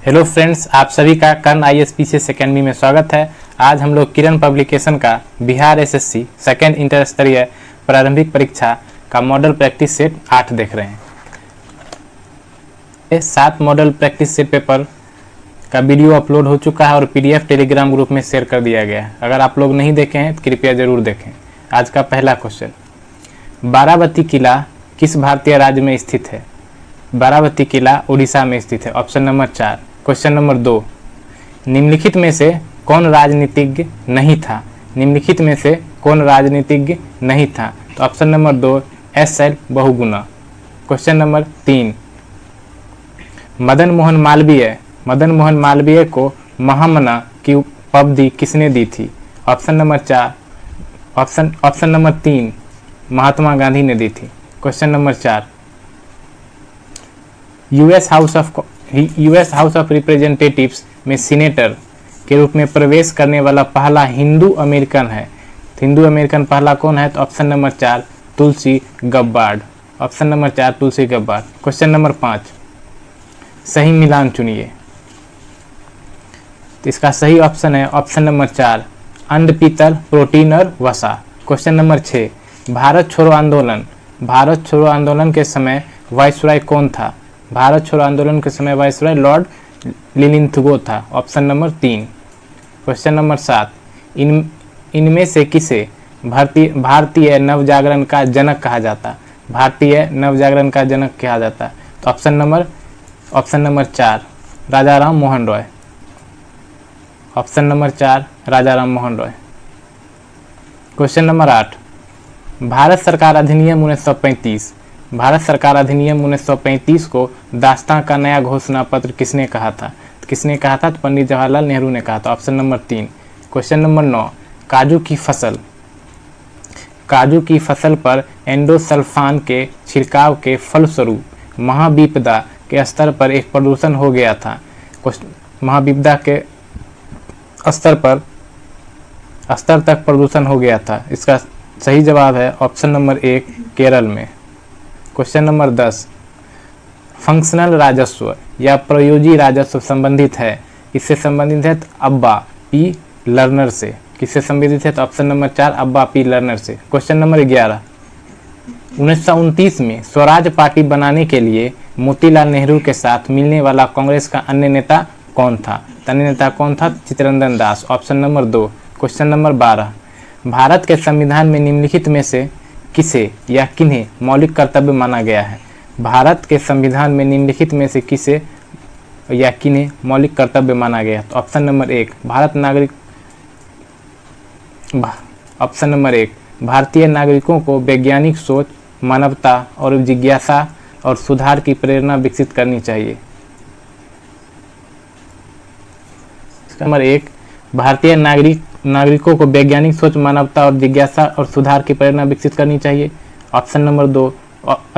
Hello friends, आप सभी का कर्ण ISPCS अकेडमी में स्वागत है। आज हम लोग किरण पब्लिकेशन का बिहार SSC सेकेंड इंटर स्तरीय प्रारंभिक परीक्षा का मॉडल प्रैक्टिस सेट 8 देख रहे हैं। ये 7 मॉडल प्रैक्टिस सेट पेपर का वीडियो अपलोड हो चुका है और PDF टेलीग्राम ग्रुप में शेयर कर दिया गया है। अगर आप लोग नहीं देखे हैं तो कृपया ज़रूर देखें। आज का पहला क्वेश्चन, बाराबती किला किस भारतीय राज्य में स्थित है? बाराबती किला उड़ीसा में स्थित है। Option number 4। क्वेश्चन नंबर 2, निम्नलिखित में से कौन राजनीतिज्ञ नहीं था? निम्नलिखित में से कौन राजनीतिज्ञ नहीं था? तो option number 2 SL Bahuguna. Question number 3, Madan Mohan Malviya को महामना की उपाधि किसने दी थी? Option number 4 option number 3 Mahatma Gandhi ने दी थी। Question number 4, US house of representatives में सीनेटर के रूप में प्रवेश करने वाला पहला हिंदू अमेरिकन है। हिंदू अमेरिकन पहला कौन है? तो ऑप्शन नंबर 4 तुलसी गब्बार्ड। ऑप्शन नंबर 4 तुलसी गब्बार्ड। क्वेश्चन नंबर 5, सही मिलान चुनिए। तो इसका सही ऑप्शन है ऑप्शन नंबर 4 अंड, पीतल, प्रोटीन और वसा। क्वेश्चन नंबर 6, भारत छोड़ो आंदोलन के समय वाइसरॉय कौन था? भारत छोड़ो आंदोलन के समय वाइसरॉय लॉर्ड लिलिंथगो था। Option number 3। क्वेश्चन नंबर 7, इनमें से किसे भारतीय नवजागरण का जनक कहा जाता? भारतीय नवजागरण का जनक कहा जाता? तो option number 4 Rajaram Mohan Roy. Option number 4 Rajaram Mohan Roy. Question number 8, Bharat सरकार अधिनियम 1935 को दास्तां का नया घोषणा पत्र किसने कहा था? तो पंडित जवाहरलाल नेहरू ने कहा था। Option number 3। क्वेश्चन नंबर 9, काजू की फसल पर एंडोसल्फान के छिड़काव के फलस्वरूप महाविपदा के स्तर पर एक प्रदूषण हो गया था। महाविपदा के स्तर तक प्रदूषण हो गया था। इसका सही जवाब है ऑप्शन नंबर 1 केरल में। क्वेश्चन नंबर 10, फंक्शनल राजस्व या प्रयोजी राजस्व संबंधित है, इससे संबंधित है अब्बा पी लर्नर से। किससे संबंधित है? तो ऑप्शन नंबर 4 अब्बा पी लर्नर से। क्वेश्चन नंबर 11, 1929 में स्वराज पार्टी बनाने के लिए मोतीलाल नेहरू के साथ मिलने वाला कांग्रेस का अन्य नेता कौन था? Chittaranjan Das. Option number 2। Question number 12, Bharat के संविधान में निम्नलिखित में से किसे या किन्हें मौलिक कर्तव्य माना गया है? भारत के संविधान में निम्नलिखित में से किसे या किन्हें मौलिक कर्तव्य माना गया? तो ऑप्शन नंबर 1 ऑप्शन नंबर 1 भारतीय नागरिकों को वैज्ञानिक सोच, मानवता और जिज्ञासा और सुधार की प्रेरणा विकसित करनी चाहिए। नंबर 1 भारतीय नागरिकों को वैज्ञानिक सोच, मानवता और जिज्ञासा और सुधार की प्रेरणा विकसित करनी चाहिए। ऑप्शन नंबर 2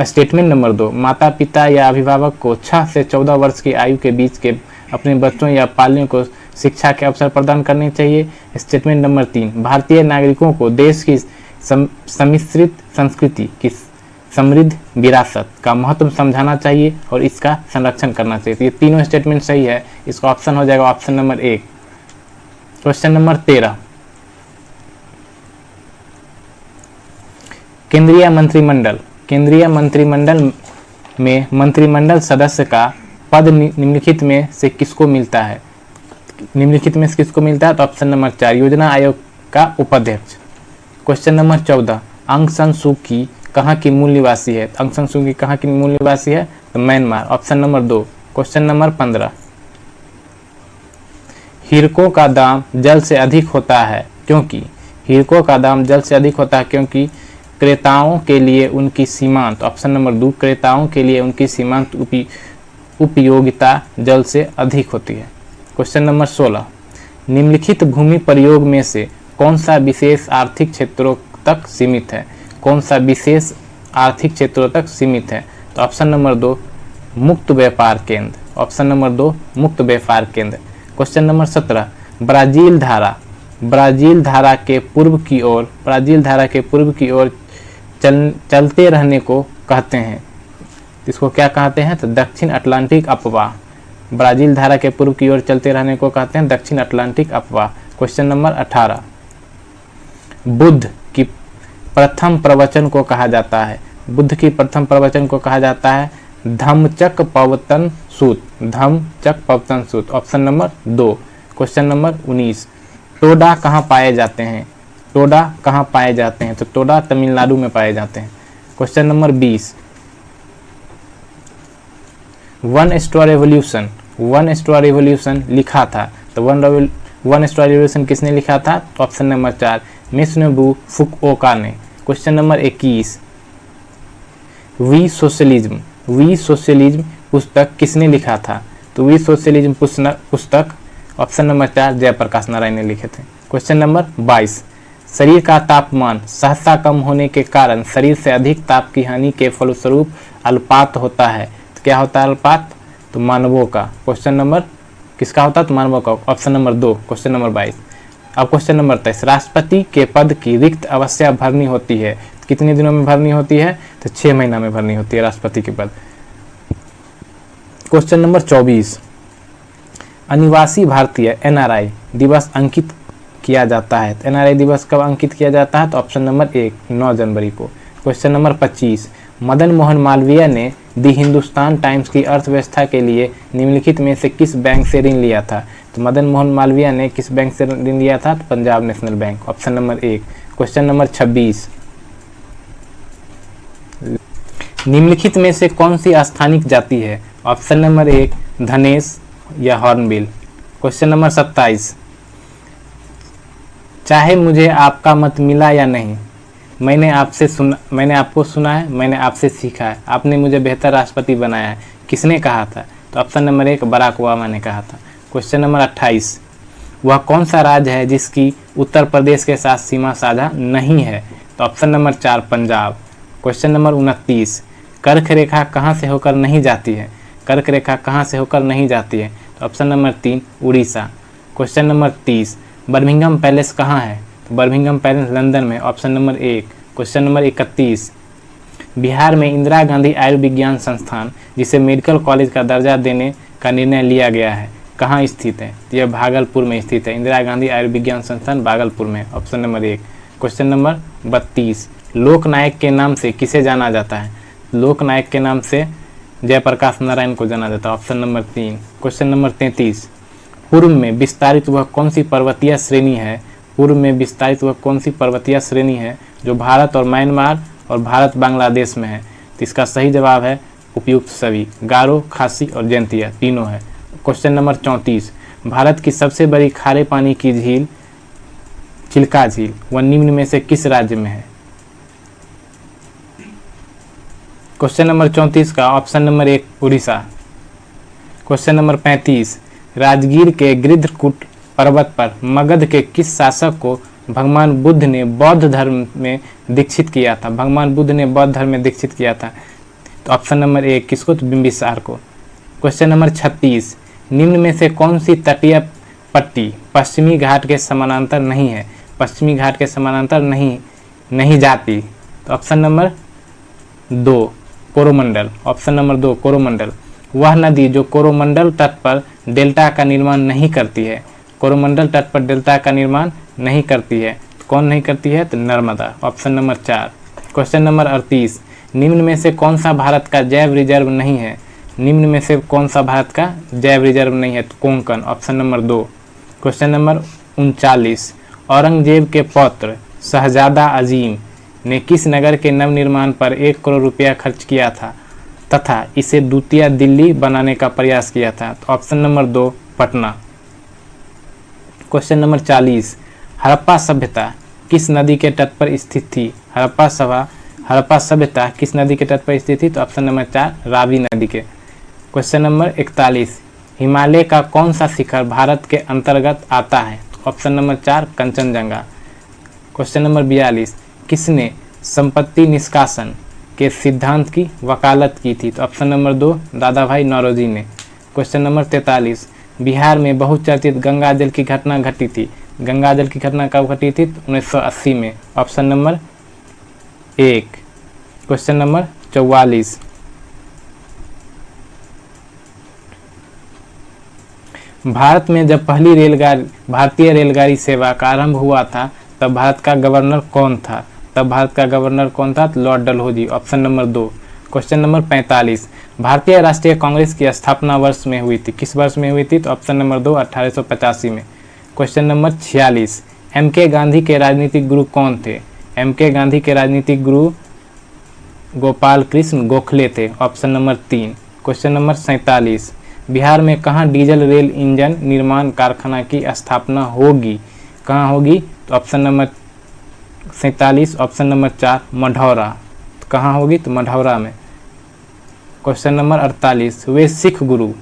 स्टेटमेंट नंबर 2, माता पिता या अभिभावक को 6 से 14 वर्ष की आयु के बीच के अपने बच्चों या पालने को शिक्षा के अवसर प्रदान करने चाहिए। स्टेटमेंट नंबर 3, भारतीय नागरिकों को देश की सम्मिश्रित संस्कृति की समृद्ध विरासत का महत्व समझाना चाहिए और इसका संरक्षण करना चाहिए। तो ये तीनों स्टेटमेंट सही है। इसका ऑप्शन हो जाएगा ऑप्शन नंबर 1। क्वेश्चन नंबर 13, केंद्रीय मंत्रिमंडल में मंत्रिमंडल सदस्य का पद निम्नलिखित में से किसको मिलता है? तो ऑप्शन नंबर 4 योजना आयोग का उपाध्यक्ष। क्वेश्चन नंबर 14, आंग सान सू की कहाँ की मूल निवासी है? तो Myanmar. Option number 2। Question number 15, हीरकों का दाम जल से अधिक होता है क्योंकि? क्योंकि क्रेताओं के लिए उनकी सीमांत। ऑप्शन नंबर 2 क्रेताओं के लिए उनकी सीमांत उपयोगिता जल से अधिक होती है। क्वेश्चन नंबर 16, निम्नलिखित भूमि प्रयोग में से कौन सा विशेष आर्थिक क्षेत्रों तक सीमित है? तो ऑप्शन नंबर 2 मुक्त व्यापार केंद्र। क्वेश्चन नंबर 17, ब्राजील धारा के पूर्व की ओर चलते रहने को कहते हैं। इसको क्या कहते हैं? तो दक्षिण अटलांटिक अपवाह। ब्राजील धारा के पूर्व की ओर चलते रहने को कहते हैं दक्षिण अटलांटिक अपवाह। क्वेश्चन नंबर 18, बुद्ध की प्रथम प्रवचन को कहा जाता है, बुद्ध की प्रथम प्रवचन को कहा जाता है Dhammachakkappavattana Sutta, Dhammachakkappavattana Sutta. Option number 2। Question number 19, Toda कहाँ पाए जाते हैं, टोडा कहाँ पाए जाते हैं, तो टोडा तमिलनाडु में पाए जाते हैं। Question number 20, one straw revolution, one straw revolution लिखा था, तो वन स्ट्रॉ रेवोल्यूशन किसने लिखा था, ऑप्शन नंबर 4 मित्सुनोबु फुकुओका ने। क्वेश्चन नंबर 21, वी सोशलिज्म पुस्तक किसने लिखा था, तो वी सोशलिज्म पुस्तक ऑप्शन नंबर 4 जयप्रकाश नारायण ने लिखे थे। क्वेश्चन नंबर 22, शरीर का तापमान सहसा कम होने के कारण शरीर से अधिक ताप की हानि के फलस्वरूप अल्पात होता है, तो क्या होता है अल्पात, तो मानवों का। क्वेश्चन नंबर किसका होता है, तो मानवों का। Option number 2। Question number 22। अब क्वेश्चन नंबर 23, राष्ट्रपति के पद की रिक्त अवश्य भरनी होती है, कितने दिनों में भरनी होती है, तो 6 महीना में भरनी होती है राष्ट्रपति के पद। क्वेश्चन नंबर 24, अनिवासी भारतीय NRI दिवस अंकित किया जाता है, NRI दिवस कब अंकित किया जाता है, तो ऑप्शन नंबर 1 9 जनवरी को। क्वेश्चन नंबर 25, मदन मोहन मालवीय ने दी हिंदुस्तान टाइम्स की अर्थव्यवस्था के लिए निम्नलिखित में से किस बैंक से ऋण लिया था, तो मदन मोहन मालवीय ने किस बैंक से ऋण लिया था, तो Punjab national bank. Option number 1। Question number 26, निम्नलिखित में से कौन सी स्थानिक जाति है, ऑप्शन नंबर 1 धनेश या हॉर्नबिल। क्वेश्चन नंबर 27, चाहे मुझे आपका मत मिला या नहीं, मैंने आपको सुना है, मैंने आपसे सीखा है, आपने मुझे बेहतर राष्ट्रपति बनाया है, किसने कहा था, तो ऑप्शन नंबर 1 बराक ओबामा ने कहा था। क्वेश्चन नंबर 28, वह कौन सा राज्य है जिसकी उत्तर प्रदेश के साथ सीमा साझा नहीं है, तो option number 4 Punjab. Question number 29, कर्क रेखा कहाँ से होकर नहीं जाती है, कर्क रेखा कहाँ से होकर नहीं जाती है, तो option number 3 Orissa. Question number 30, Birmingham palace कहाँ है, तो बर्मिंघम पैलेस लंदन में। Option number 1। Question number 31, Bihar में इंदिरा गांधी आयुर्विज्ञान संस्थान जिसे मेडिकल कॉलेज का दर्जा देने का निर्णय लिया गया है कहाँ स्थित है, तो यह भागलपुर में स्थित है, इंदिरा गांधी आयुर्विज्ञान संस्थान भागलपुर में। Option number 1। क्वेश्चन नंबर 32, लोकनायक के नाम से किसे जाना जाता है, लोकनायक के नाम से जयप्रकाश नारायण को जाना जाता है। Option number 3। क्वेश्चन नंबर 33, पूर्व में विस्तारित वह कौन सी पर्वतीय श्रेणी है, पूर्व में विस्तारित वह कौन सी पर्वतीय श्रेणी है जो भारत और म्यांमार और भारत बांग्लादेश में है, तो इसका सही जवाब है उपयुक्त सभी, गारो, खासी और जयंतिया तीनों है। क्वेश्चन नंबर 34, भारत की सबसे बड़ी खारे पानी की झील चिल्का झील वह निम्न में से किस राज्य में है। क्वेश्चन नंबर 34 का option number 1 Orissa. Question number 35, Rajgir के गिरधकूट पर्वत पर मगध के किस शासक को भगवान बुद्ध ने बौद्ध धर्म में दीक्षित किया था, भगवान बुद्ध ने बौद्ध धर्म में दीक्षित किया था, तो ऑप्शन नंबर 1 किसको, तो बिंबिसार को। क्वेश्चन नंबर 36, निम्न में से कौन सी तटीय पट्टी पश्चिमी घाट के समानांतर नहीं है, पश्चिमी घाट के समानांतर नहीं जाती, तो option number 2 Coromandel. Option number 2 Coromandel, वह नदी जो कोरोमंडल तट पर डेल्टा का निर्माण नहीं करती है, कोरोमंडल तट पर डेल्टा का निर्माण नहीं करती है, तो कौन नहीं करती है, तो Narmada. Option number 4। Question number 38, निम्न में से कौन सा भारत का जैव रिजर्व नहीं है, निम्न में से कौन सा भारत का जैव रिजर्व नहीं है, तो Konkan. Option number 2। Question number 39, Aurangzeb के पौत्र शहजादा अजीम ने किस नगर के नवनिर्माण पर 1 करोड़ रुपया खर्च किया था तथा इसे द्वितीय दिल्ली बनाने का प्रयास किया था, तो option number 2 Patna. Question number 40, Harappa सभ्यता किस नदी के तट पर स्थित थी, हड़प्पा सभ्यता किस नदी के तट पर स्थित थी, तो ऑप्शन नंबर 4 रावी नदी के। क्वेश्चन नंबर 41, हिमालय का कौन सा शिखर भारत के अंतर्गत आता है, तो option number 4 Kanchenjunga. Question number 42, किसने संपत्ति निष्कासन के सिद्धांत की वकालत की थी, तो ऑप्शन नंबर 2 दादा भाई नौरोजी ने। क्वेश्चन नंबर 43, बिहार में बहुचर्चित गंगा जल की घटना घटी थी, गंगा जल की घटना कब घटी थी, 1980 में। Option number 1। Question number 44, Bharat में जब भारतीय रेलगाड़ी सेवा का आरंभ हुआ था तब भारत का गवर्नर कौन था? तो Lord Dalhousie, option number 2। Question number 45, भारतीय राष्ट्रीय कांग्रेस की स्थापना वर्ष में हुई थी, किस वर्ष में हुई थी? तो ऑप्शन नंबर 2 1885 में। Question number 46, MK. गांधी के राजनीतिक गुरु कौन थे? एम.के. गांधी के राजनीतिक गुरु गोपाल कृष्ण गोखले थे, option number 3। Question number 47, Bihar में कहाँ डीजल रेल इंजन निर्माण कारखाना की स्थापना होगी? कहाँ होगी? तो option number 47, option number 4 Marhaura. तो कहाँ होगी? तो मढ़ौरा में। क्वेश्चन नंबर 48, वे सिख गुरु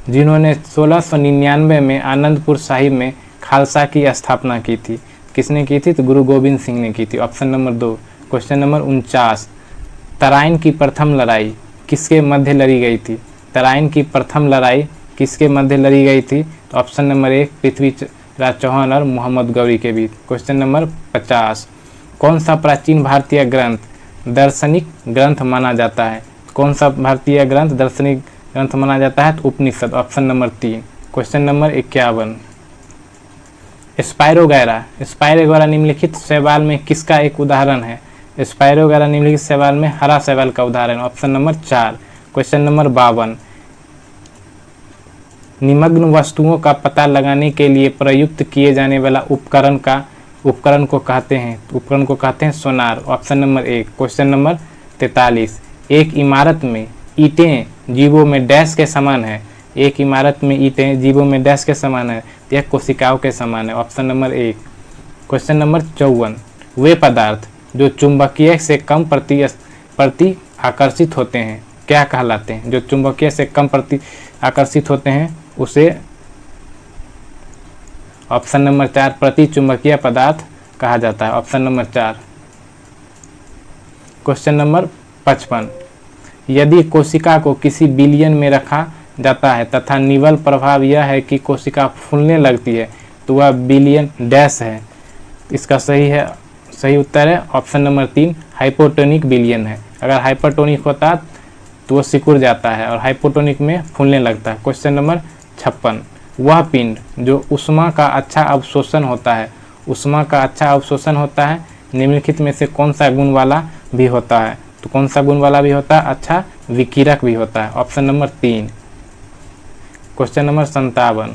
जिन्होंने 1699 में आनंदपुर साहिब में खालसा की स्थापना की थी, किसने की थी? तो गुरु गोविंद सिंह ने की थी, option number 2। Question number 49, Tarain की प्रथम लड़ाई किसके मध्य लड़ी गई थी? तराइन की प्रथम लड़ाई किसके मध्य लड़ी गई थी? तो ऑप्शन नंबर 1 पृथ्वीराज चौहान और मोहम्मद गौरी के बीच। क्वेश्चन नंबर 50, कौन सा प्राचीन भारतीय ग्रंथ दार्शनिक ग्रंथ माना जाता है? कौन सा भारतीय ग्रंथ दार्शनिक ग्रंथ माना जाता है? तो उपनिषद, ऑप्शन नंबर 3। क्वेश्चन नंबर 51, स्पाइरोगैरा निम्नलिखित शैवाल में किसका एक उदाहरण है? स्पाइरोगैरा निम्नलिखित शैवाल में हरा शैवाल का उदाहरण, ऑप्शन नंबर 4। क्वेश्चन नंबर 52, निमग्न वस्तुओं का पता लगाने के लिए प्रयुक्त किए जाने वाला उपकरण को कहते हैं सोनार, ऑप्शन नंबर 1। क्वेश्चन नंबर 43, एक इमारत में ईंटें जीवों में डैश के समान है, एक इमारत में ईंटें जीवों में डैश के समान है, यह कोशिकाओं के समान है, ऑप्शन नंबर 1। क्वेश्चन नंबर 54, वे पदार्थ जो चुंबकीय से कम प्रति आकर्षित होते हैं क्या कहलाते हैं? जो चुंबकीय से कम प्रति आकर्षित होते हैं उसे ऑप्शन नंबर 4 प्रति चुंबकीय पदार्थ कहा जाता है, ऑप्शन नंबर 4। क्वेश्चन नंबर 55, यदि कोशिका को किसी बिलियन में रखा जाता है तथा निवल प्रभाव यह है कि कोशिका फूलने लगती है तो वह बिलियन डैश है। इसका सही उत्तर है ऑप्शन नंबर 3 हाइपोटोनिक बिलियन है। अगर हाइपरटोनिक होता तो वो सिकुड़ जाता है और हाइपोटोनिक में फूलने लगता है। क्वेश्चन नंबर 56, वह पिंड जो ऊष्मा का अच्छा अवशोषण होता है निम्नलिखित में से कौन सा गुण वाला भी होता है? तो कौन सा गुण वाला भी होता है? अच्छा विकिरक भी होता है, ऑप्शन नंबर 3। क्वेश्चन नंबर 57,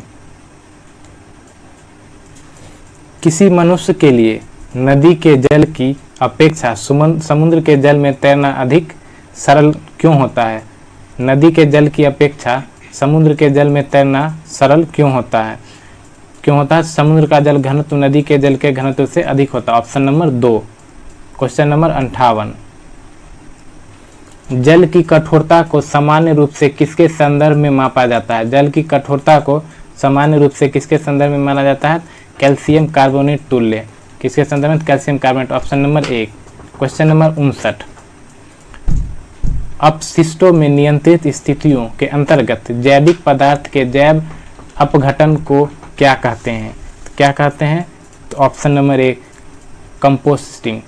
किसी मनुष्य के लिए नदी के जल की अपेक्षा समुद्र के जल में तैरना अधिक सरल क्यों होता है? नदी के जल की अपेक्षा समुद्र के जल में तैरना सरल क्यों होता है? समुद्र का जल घनत्व नदी के जल के घनत्व से अधिक होता है, ऑप्शन नंबर 2। क्वेश्चन नंबर 58, जल की कठोरता को सामान्य रूप से किसके संदर्भ में मापा जाता है? जल की कठोरता को सामान्य रूप से किसके संदर्भ में माना जाता है? कैल्शियम कार्बोनेट तुल्य, किसके संदर्भ में? Calcium carbonate, option number 1। Question number 59, अपशिष्टों में नियंत्रित स्थितियों के अंतर्गत जैविक पदार्थ के जैव अपघटन को क्या कहते हैं? तो ऑप्शन नंबर 1 कंपोस्टिंग।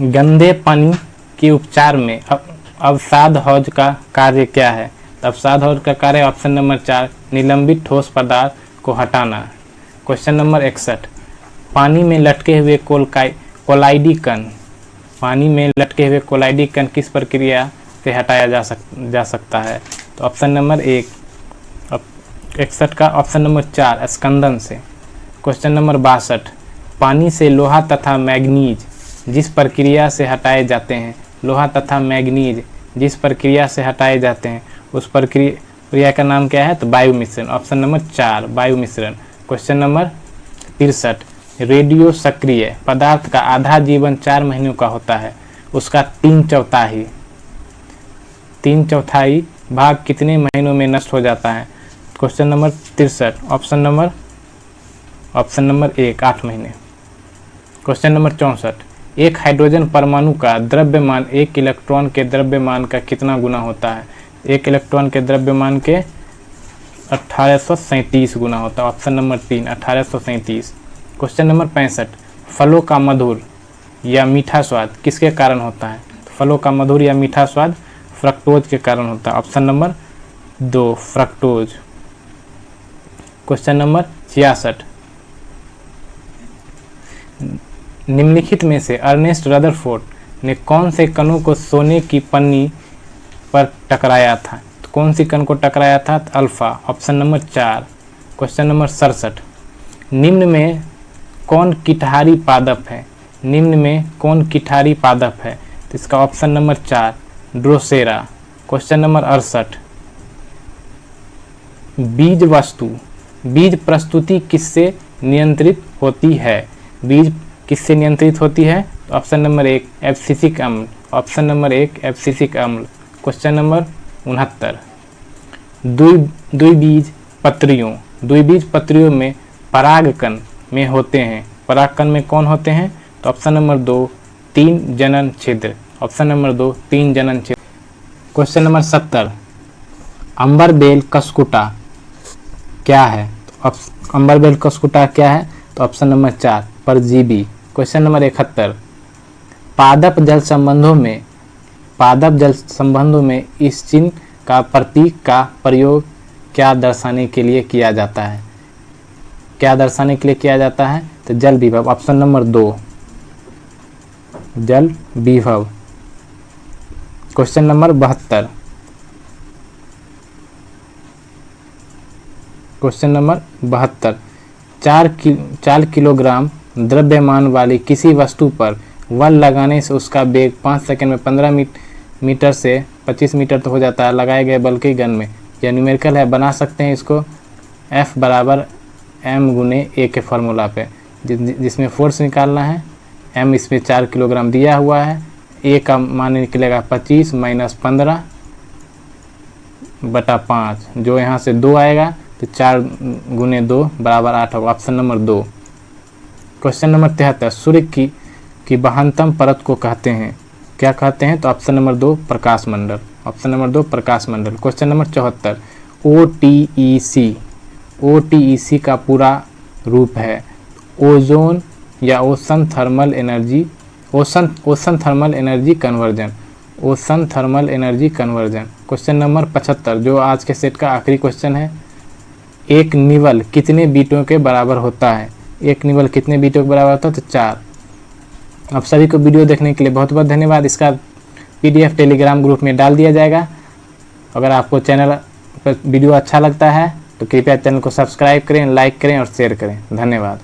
गंदे पानी के उपचार में अवसाद हौज का कार्य क्या है? अवसाद हौज का कार्य ऑप्शन नंबर 4 निलंबित ठोस पदार्थ को हटाना। क्वेश्चन नंबर 61, पानी में लटके हुए कोलाइडी कण किस प्रक्रिया से हटाया जा सकता है? तो ऑप्शन नंबर 1 61 का ऑप्शन नंबर 4 स्कंदन से। क्वेश्चन नंबर 62, पानी से लोहा तथा मैग्नीज जिस प्रक्रिया से हटाए जाते हैं उस प्रक्रिया का नाम क्या है? तो वायु मिश्रण, ऑप्शन नंबर 4 वायु मिश्रण। क्वेश्चन नंबर 63, रेडियो सक्रिय पदार्थ का आधा जीवन 4 महीनों का होता है, उसका 3/4 भाग कितने महीनों में नष्ट हो जाता है? क्वेश्चन नंबर 63 ऑप्शन नंबर 1 8 महीने। क्वेश्चन नंबर 64, एक हाइड्रोजन परमाणु का द्रव्यमान एक इलेक्ट्रॉन के द्रव्यमान का कितना गुना होता है? एक इलेक्ट्रॉन के द्रव्यमान के 1837 गुना होता है, ऑप्शन नंबर 3 1837। क्वेश्चन नंबर 65, फलों का मधुर या मीठा स्वाद किसके कारण होता है? फलों का मधुर या मीठा स्वाद फ्रक्टोज के कारण होता है, option number 2 fructose. Question number 66। निम्नलिखित में से अर्नेस्ट रदरफोर्ड ने कौन से कणों को सोने की पन्नी पर टकराया था? तो कौन सी कण को टकराया था? तो alpha, option number 4। Question number 67। निम्न में कौन किटहारी पादप है? निम्न में कौन किटहारी पादप है? तो इसका option number 4 Drosera. Question number 68। बीज वस्तु, बीज प्रस्तुति किससे नियंत्रित होती है? बीज किससे नियंत्रित होती है? तो ऑप्शन नंबर 1 एब्सिसिक अम्ल, ऑप्शन नंबर 1 एब्सिसिक अम्ल। Question number 69। द्विबीज पत्रियों, द्विबीज पत्रियों में परागकण में होते हैं, परागकण में कौन होते हैं? तो ऑप्शन नंबर 2 3 जनन छिद्र, ऑप्शन नंबर 2 3 जनन छिद्र। Question number 70। अंबरबेल कस्कुटा क्या है? तो अंबरबेल कस्कुटा क्या है? तो ऑप्शन नंबर 4 परजीवी। Question number 71। पादप जल संबंधों में इस चिन्ह का प्रतीक का प्रयोग क्या दर्शाने के लिए किया जाता है? क्या दर्शाने के लिए किया जाता है? तो जल विभव, ऑप्शन नंबर 2 जल विभव। Question number 72। Question number 72। 4 kilogram द्रव्यमान वाली किसी वस्तु पर बल लगाने से उसका वेग 5 सेकंड में 15 मीटर से 25 मीटर तो हो जाता है लगाए गए बल के घन में। यह न्यूमेरिकल है, बना सकते हैं इसको F बराबर m गुने a के फॉर्मूला पे, जिसमें फोर्स निकालना है। m इसमें 4 किलोग्राम दिया हुआ है, a का मान निकलेगा 25 माइनस 15/5, जो यहाँ से 2 आएगा तो 4 गुने 2 बराबर 8 होगा, ऑप्शन नंबर 2। Question number 73। सूर्य की बहनतम परत को कहते हैं, क्या कहते हैं? तो ऑप्शन नंबर 2 प्रकाश मंडल, ऑप्शन नंबर 2 प्रकाश मंडल। Question number 74। OTEC का पूरा रूप है ओजोन या ocean thermal energy, ocean thermal energy conversion, ocean thermal energy conversion. Question number 75 जो आज के सेट का आखिरी क्वेश्चन है। एक निवल कितने बीटों के बराबर होता है? एक निवल कितने बीटों के बराबर होता है? तो 4। आप सभी को वीडियो देखने के लिए बहुत बहुत धन्यवाद। इसका PDF टेलीग्राम ग्रुप में डाल दिया जाएगा। अगर आपको चैनल पर वीडियो अच्छा लगता है तो कृपया चैनल को सब्सक्राइब करें, लाइक करें और शेयर करें। धन्यवाद।